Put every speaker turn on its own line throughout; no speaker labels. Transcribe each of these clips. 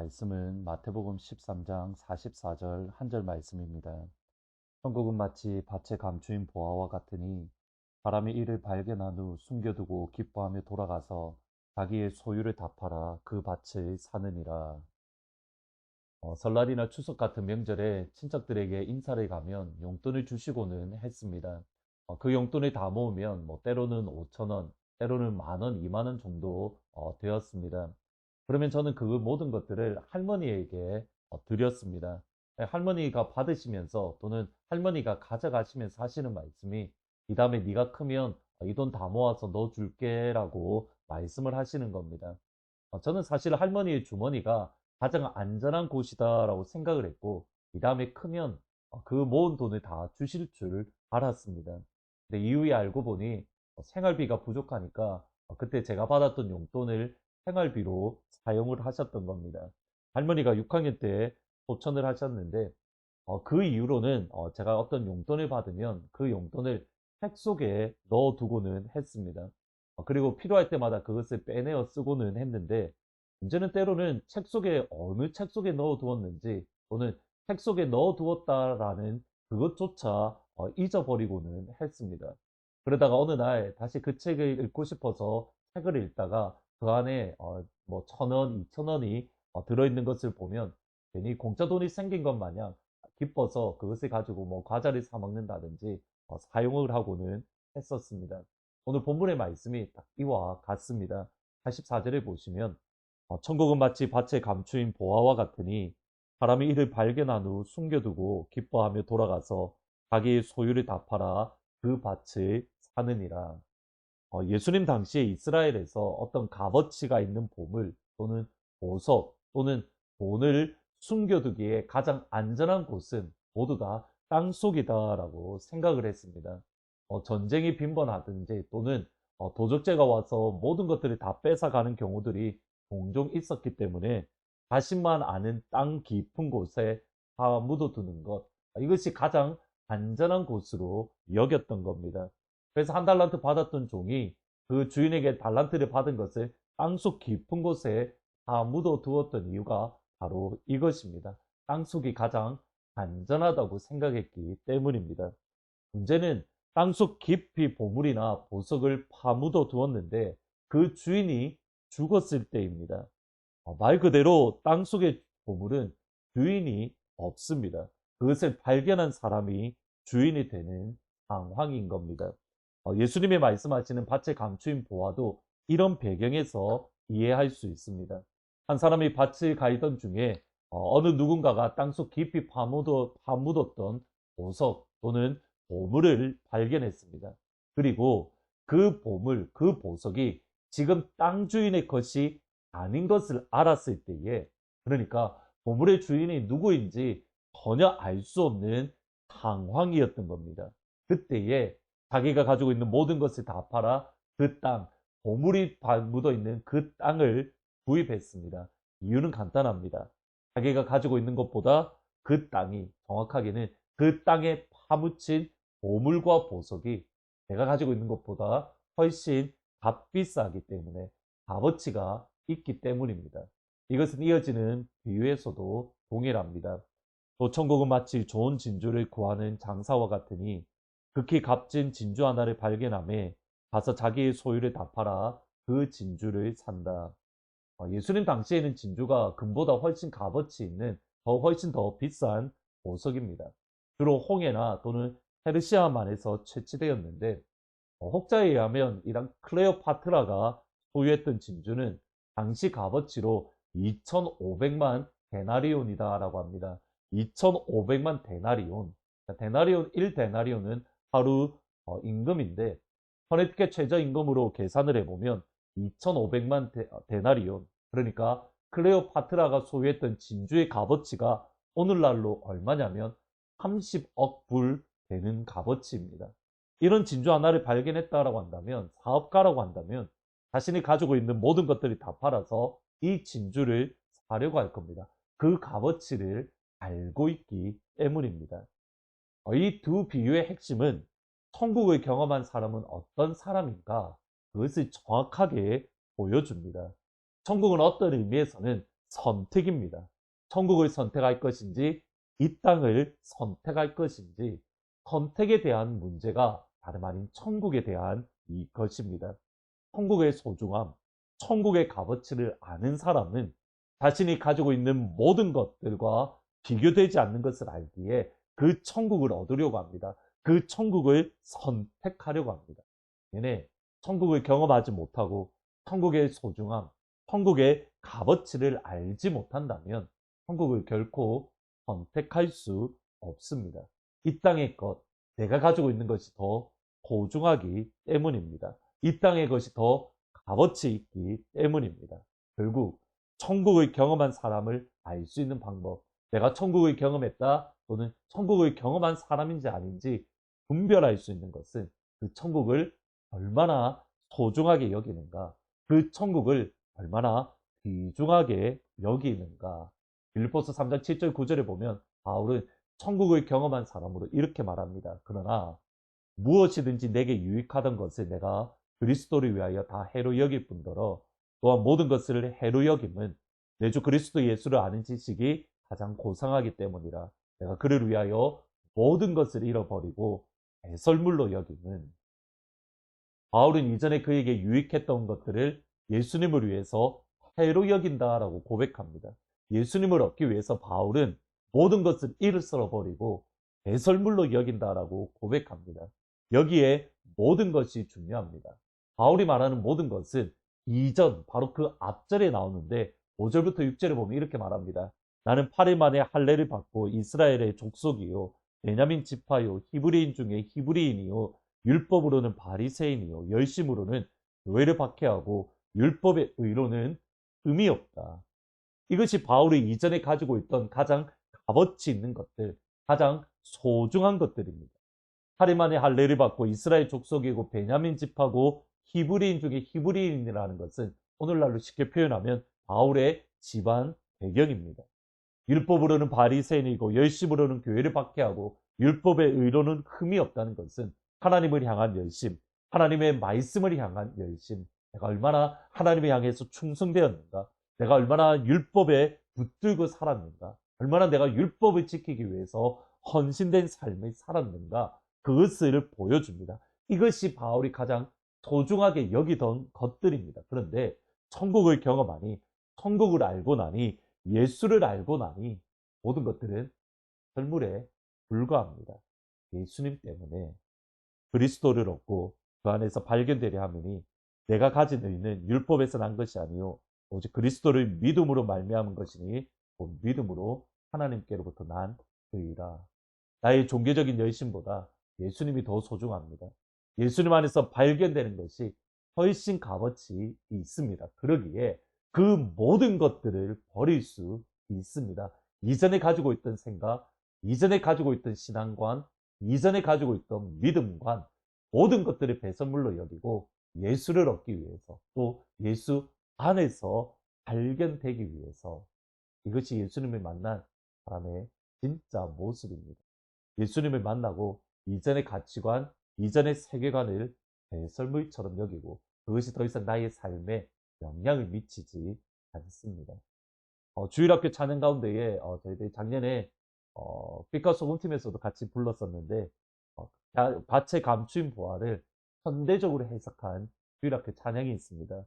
말씀은 마태복음 13장 44절 한 절 말씀입니다. 천국은 마치 밭에 감추인 보화와 같으니 사람이 이를 발견한 후 숨겨두고 기뻐하며 돌아가서 자기의 소유를 다 팔아 그 밭을 사느니라. 설날이나 추석 같은 명절에 친척들에게 인사를 가면 용돈을 주시고는 했습니다. 그 용돈을 다 모으면 때로는 5천 원, 때로는 만 원, 2만 원 정도 되었습니다. 그러면 저는 그 모든 것들을 할머니에게 드렸습니다. 할머니가 받으시면서 또는 할머니가 가져가시면서 하시는 말씀이 이 다음에 네가 크면 이 돈 다 모아서 너 줄게라고 말씀을 하시는 겁니다. 저는 사실 할머니의 주머니가 가장 안전한 곳이다라고 생각을 했고 이 다음에 크면 그 모은 돈을 다 주실 줄 알았습니다. 근데 이후에 알고 보니 생활비가 부족하니까 그때 제가 받았던 용돈을 생활비로 사용을 하셨던 겁니다. 할머니가 6학년 때 소천을 하셨는데 그 이후로는 제가 어떤 용돈을 받으면 그 용돈을 책 속에 넣어두고는 했습니다. 그리고 필요할 때마다 그것을 빼내어 쓰고는 했는데 문제는 때로는 책 속에 어느 책 속에 넣어두었는지 또는 책 속에 넣어두었다라는 그것조차 잊어버리고는 했습니다. 그러다가 어느 날 다시 그 책을 읽고 싶어서 책을 읽다가 그 안에 뭐 1,000원, 2,000원이 들어있는 것을 보면 괜히 공짜 돈이 생긴 것 마냥 기뻐서 그것을 가지고 뭐 과자를 사 먹는다든지 사용을 하고는 했었습니다. 오늘 본문의 말씀이 딱 이와 같습니다. 84절에 보시면 천국은 마치 밭에 감추인 보화와 같으니 사람이 이를 발견한 후 숨겨두고 기뻐하며 돌아가서 자기의 소유를 다 팔아 그 밭을 사느니라. 예수님 당시에 이스라엘에서 어떤 값어치가 있는 보물 또는 보석 또는 돈을 숨겨두기에 가장 안전한 곳은 모두 다 땅속이다라고 생각을 했습니다. 전쟁이 빈번하든지 또는 도적제가 와서 모든 것들을 다 뺏어가는 경우들이 종종 있었기 때문에 자신만 아는 땅 깊은 곳에 다 묻어두는 것, 이것이 가장 안전한 곳으로 여겼던 겁니다. 그래서 한 달란트 받았던 종이 그 주인에게 달란트를 받은 것을 땅속 깊은 곳에 다 묻어두었던 이유가 바로 이것입니다. 땅속이 가장 안전하다고 생각했기 때문입니다. 문제는 땅속 깊이 보물이나 보석을 파묻어 두었는데 그 주인이 죽었을 때입니다. 말 그대로 땅속의 보물은 주인이 없습니다. 그것을 발견한 사람이 주인이 되는 상황인 겁니다. 예수님의 말씀하시는 밭에 감추인 보화도 이런 배경에서 이해할 수 있습니다. 한 사람이 밭을 가이던 중에 어느 누군가가 땅속 깊이 파묻었던 보석 또는 보물을 발견했습니다. 그리고 그 보물, 그 보석이 지금 땅 주인의 것이 아닌 것을 알았을 때에, 그러니까 보물의 주인이 누구인지 전혀 알 수 없는 상황이었던 겁니다. 그때에 자기가 가지고 있는 모든 것을 다 팔아 그 땅, 보물이 묻어 있는 그 땅을 구입했습니다. 이유는 간단합니다. 자기가 가지고 있는 것보다 그 땅이, 정확하게는 그 땅에 파묻힌 보물과 보석이 내가 가지고 있는 것보다 훨씬 값비싸기 때문에 값어치가 있기 때문입니다. 이것은 이어지는 비유에서도 동일합니다. 또 천국은 마치 좋은 진주를 구하는 장사와 같으니 극히 값진 진주 하나를 발견함에 가서 자기의 소유를 다 팔아 그 진주를 산다. 예수님 당시에는 진주가 금보다 훨씬 값어치 있는 훨씬 더 비싼 보석입니다. 주로 홍해나 또는 페르시아만에서 채취되었는데 혹자에 의하면 이란 클레오파트라가 소유했던 진주는 당시 값어치로 2,500만 데나리온이다 라고 합니다. 2,500만 데나리온. 데나리온 1데나리온은 하루 임금인데 커네티켓 최저임금으로 계산을 해보면 2,500만 데나리온. 그러니까 클레오파트라가 소유했던 진주의 값어치가 오늘날로 얼마냐면 30억 불 되는 값어치입니다. 이런 진주 하나를 발견했다라고 한다면, 사업가라고 한다면 자신이 가지고 있는 모든 것들이 다 팔아서 이 진주를 사려고 할 겁니다. 그 값어치를 알고 있기 때문입니다. 이 두 비유의 핵심은 천국을 경험한 사람은 어떤 사람인가, 그것을 정확하게 보여줍니다. 천국은 어떤 의미에서는 선택입니다. 천국을 선택할 것인지 이 땅을 선택할 것인지 선택에 대한 문제가 다름 아닌 천국에 대한 이것입니다. 천국의 소중함, 천국의 값어치를 아는 사람은 자신이 가지고 있는 모든 것들과 비교되지 않는 것을 알기에 그 천국을 얻으려고 합니다. 그 천국을 선택하려고 합니다. 얘네 천국을 경험하지 못하고 천국의 소중함, 천국의 값어치를 알지 못한다면 천국을 결코 선택할 수 없습니다. 이 땅의 것, 내가 가지고 있는 것이 더 소중하기 때문입니다. 이 땅의 것이 더 값어치 있기 때문입니다. 결국 천국을 경험한 사람을 알 수 있는 방법, 내가 천국을 경험했다 또는 천국을 경험한 사람인지 아닌지 분별할 수 있는 것은 그 천국을 얼마나 소중하게 여기는가, 그 천국을 얼마나 귀중하게 여기는가. 빌립보서 3장 7절 9절에 보면 바울은 천국을 경험한 사람으로 이렇게 말합니다. 그러나 무엇이든지 내게 유익하던 것을 내가 그리스도를 위하여 다 해로 여길 뿐더러 또한 모든 것을 해로 여김은 내 주 그리스도 예수를 아는 지식이 가장 고상하기 때문이라. 내가 그를 위하여 모든 것을 잃어버리고 배설물로 여김은, 바울은 이전에 그에게 유익했던 것들을 예수님을 위해서 해로 여긴다라고 고백합니다. 예수님을 얻기 위해서 바울은 모든 것을 잃어버리고 배설물로 여긴다라고 고백합니다. 여기에 모든 것이 중요합니다. 바울이 말하는 모든 것은 이전, 바로 그 앞절에 나오는데 5절부터 6절에 보면 이렇게 말합니다. 나는 8일 만에 할례를 받고 이스라엘의 족속이요 베냐민 지파요 히브리인 중에 히브리인이요 율법으로는 바리새인이요 열심으로는 교회를 박해하고 율법의 의로는 의미 없다. 이것이 바울이 이전에 가지고 있던 가장 값어치 있는 것들, 가장 소중한 것들입니다. 하리만의 할례를 받고 이스라엘 족속이고 베냐민 집하고 히브리인 중에 히브리인이라는 것은 오늘날로 쉽게 표현하면 바울의 집안 배경입니다. 율법으로는 바리새인이고 열심으로는 교회를 박해하고 율법의 의로는 흠이 없다는 것은 하나님을 향한 열심, 하나님의 말씀을 향한 열심, 내가 얼마나 하나님을 향해서 충성되었는가, 내가 얼마나 율법에 붙들고 살았는가, 얼마나 내가 율법을 지키기 위해서 헌신된 삶을 살았는가, 그것을 보여줍니다. 이것이 바울이 가장 소중하게 여기던 것들입니다. 그런데 천국을 경험하니, 천국을 알고 나니, 예수를 알고 나니 모든 것들은 설물에 불과합니다. 예수님 때문에 그리스도를 얻고 그 안에서 발견되려 하느니 내가 가진 의는 율법에서 난 것이 아니요 오직 그리스도를 믿음으로 말미암은 것이니 곧 믿음으로 하나님께로부터 난 의라. 나의 종교적인 열심보다 예수님이 더 소중합니다. 예수님 안에서 발견되는 것이 훨씬 값어치 있습니다. 그러기에 그 모든 것들을 버릴 수 있습니다. 이전에 가지고 있던 생각, 이전에 가지고 있던 신앙관, 이전에 가지고 있던 믿음관, 모든 것들을 배설물로 여기고 예수를 얻기 위해서, 또 예수 안에서 발견되기 위해서, 이것이 예수님을 만난 사람의 진짜 모습입니다. 예수님을 만나고 이전의 가치관, 이전의 세계관을 배설물처럼 여기고 그것이 더 이상 나의 삶에 영향을 미치지 않습니다. 주일학교 찬양 가운데에 저희들이 작년에 빛과 소금팀에서도 같이 불렀었는데 밭의 감추인 보화를 현대적으로 해석한 주일학교 찬양이 있습니다.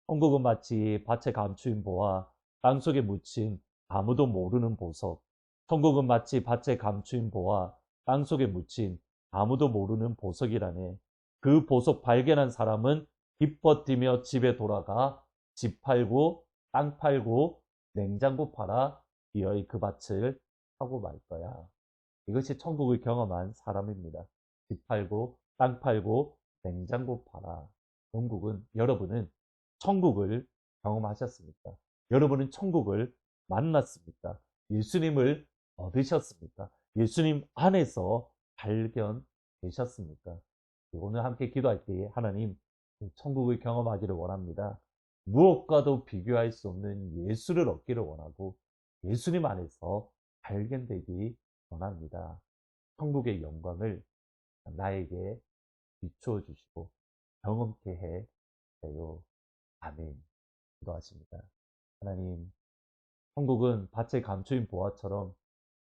천국은 마치 밭에 감추인 보화, 땅속에 묻힌 아무도 모르는 보석. 천국은 마치 밭에 감추인 보화, 땅속에 묻힌 아무도 모르는 보석이라네. 그 보석 발견한 사람은 기뻐 뛰며 집에 돌아가 집 팔고 땅 팔고 냉장고 팔아 기어이 그 밭을 사고 말 거야. 이것이 천국을 경험한 사람입니다. 집 팔고 땅 팔고 냉장고 팔아. 영국은 여러분은 천국을 경험하셨습니까? 여러분은 천국을 만났습니까? 예수님을 얻으셨습니까? 예수님 안에서 발견되셨습니까? 오늘 함께 기도할 때 하나님 천국을 경험하기를 원합니다. 무엇과도 비교할 수 없는 예수를 얻기를 원하고 예수님 안에서 발견되기 원합니다. 천국의 영광을 나에게 비추어 주시고 경험케 해 주세요. 아멘. 기도하십니다. 하나님, 천국은 밭에 감추인 보화처럼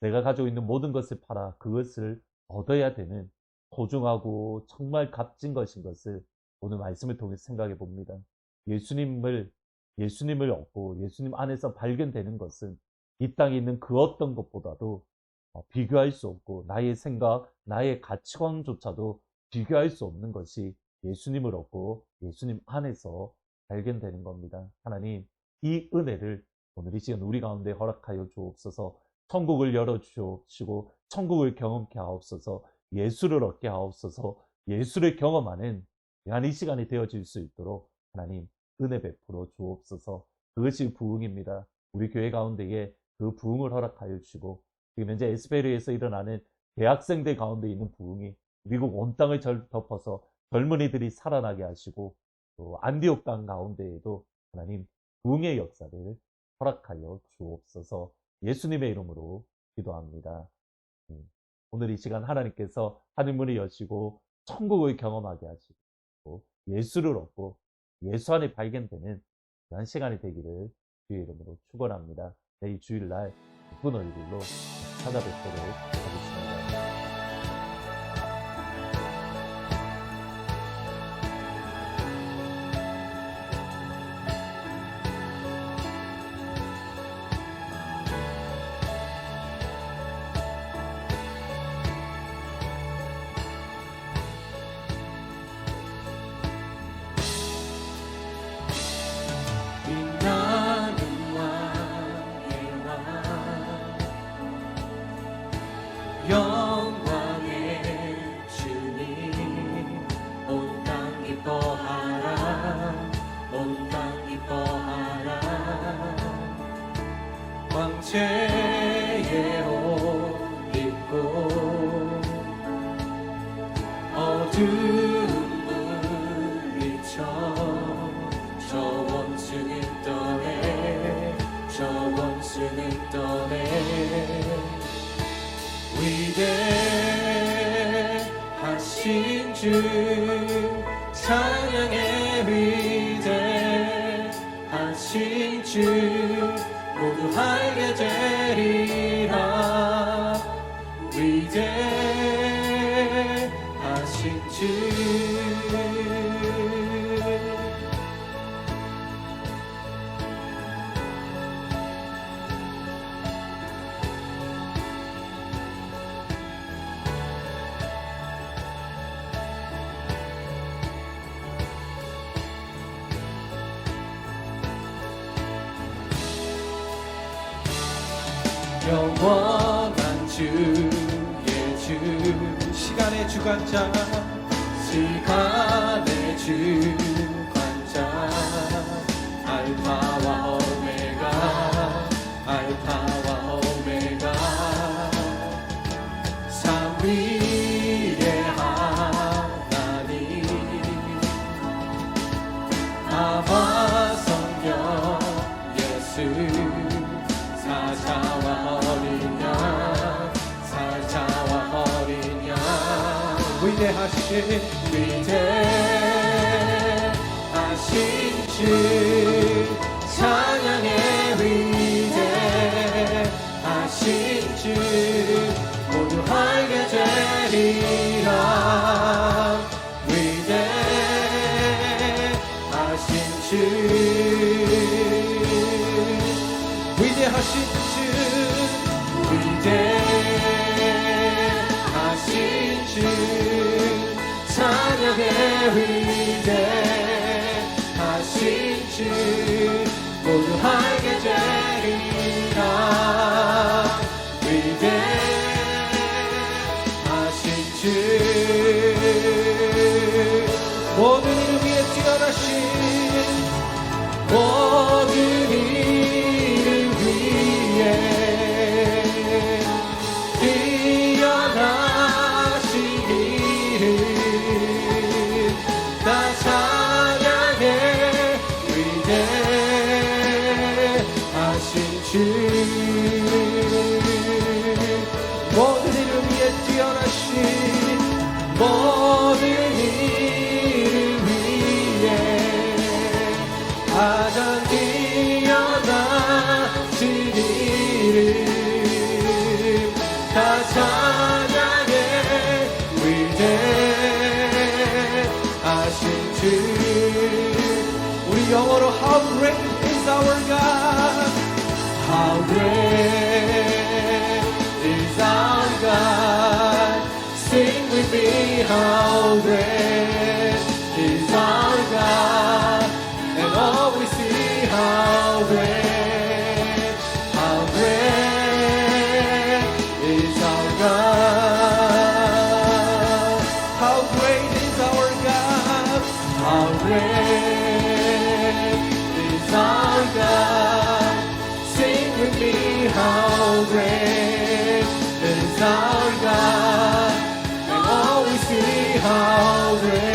내가 가지고 있는 모든 것을 팔아 그것을 얻어야 되는 소중하고 정말 값진 것인 것을 오늘 말씀을 통해 생각해 봅니다. 예수님을 얻고 예수님 안에서 발견되는 것은 이 땅에 있는 그 어떤 것보다도 비교할 수 없고 나의 생각, 나의 가치관조차도 비교할 수 없는 것이 예수님을 얻고 예수님 안에서 발견되는 겁니다. 하나님, 이 은혜를 오늘 이 시간 우리 가운데 허락하여 주옵소서. 천국을 열어주시고 천국을 경험케 하옵소서. 예수를 얻게 하옵소서. 예수를 경험하는 귀한 이 시간이 되어질 수 있도록 하나님 은혜 베풀어 주옵소서. 그것이 부흥입니다. 우리 교회 가운데에 그 부흥을 허락하여 주시고 지금 현재 에스페르에서 일어나는 대학생들 가운데 있는 부흥이 미국 온 땅을 덮어서 젊은이들이 살아나게 하시고 또 안디옥 땅 가운데에도 하나님 부흥의 역사를 허락하여 주옵소서. 예수님의 이름으로 기도합니다. 오늘 이 시간 하나님께서 하늘문을 여시고 천국을 경험하게 하시고 예수를 얻고 예수 안에 발견되는 그런 시간이 되기를 주의 이름으로 축원합니다. 내일 주일날 예쁜 얼굴로 찾아뵙도록 하겠습니다.
영광의 주님 온 땅 기뻐하라 온 땅 기뻐하라 광채의 옷 입고 어두운 물리쳐 저 원수는 떠내 저 원수는 떠내 위대하신 주 찬양의 위대하신 주 모두 알게 되리라 위대하신 주 영원한 주의 주 시간의 주관자 시간의 주관자 알파와 오메가 알파와 오메가 삼위의 하나님 아바 성령 예수 사자와 어린 양 사자와 어린 양 위대하신 주 찬양의 위대하신 주 모두 알게 되리라 위대하신 주 위대하신 주 위대하신 주 찬양의 위대하신 주 모두 알게 되리라 위대하신 주 모든 이름 위에 뛰어나신 모든 이름 위에 뛰어나신 이름 다 찬양해 위대하신 주 모든 이름 위에 뛰어나신 모든 이름 위에 가장 뛰어나신 이름 with me how great is our God, and all we see how great is our God. How great is our God, how great is our God. Sing with me how great is our God, and all we see how great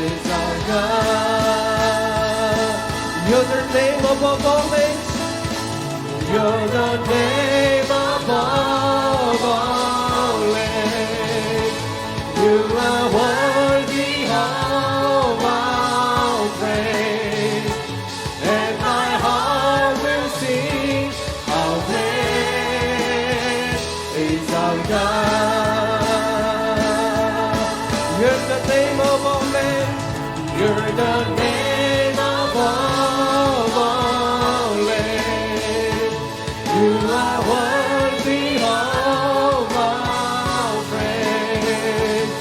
is our God. You're the name above all names. You're the name above all names. You are worthy of our praise, and my heart will sing how great is our God. You're the name of all names. You're the name above all names. You are worthy of our praise,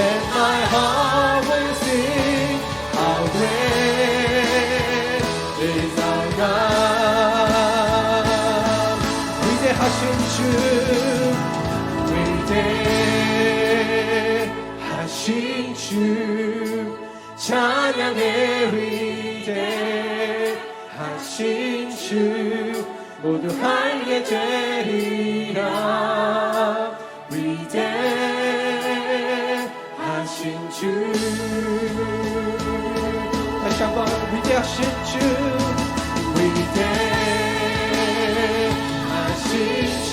and my heart will sing how great is our God. 위대하신 주, 위대하신 주, 찬양해 위대하신 주, 모두 알게 되리라. 위대하신 주, 다시 한번 위대하신 주, 위대하신 주,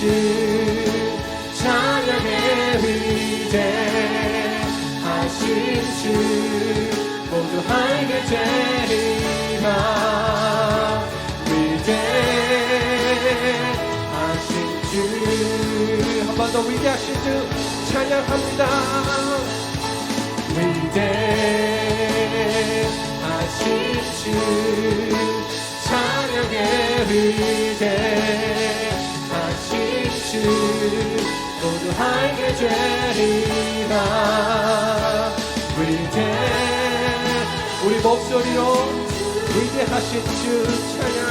찬양해 위대하신 주, 모두 알게 되리라. 위대하신 주, 한 번 더 위대하신 주 찬양합니다. 위대하신 주, 찬양해 위대하신 주, 모두 알게 되리라. 우리 목소리로 위대하신 주 찬양.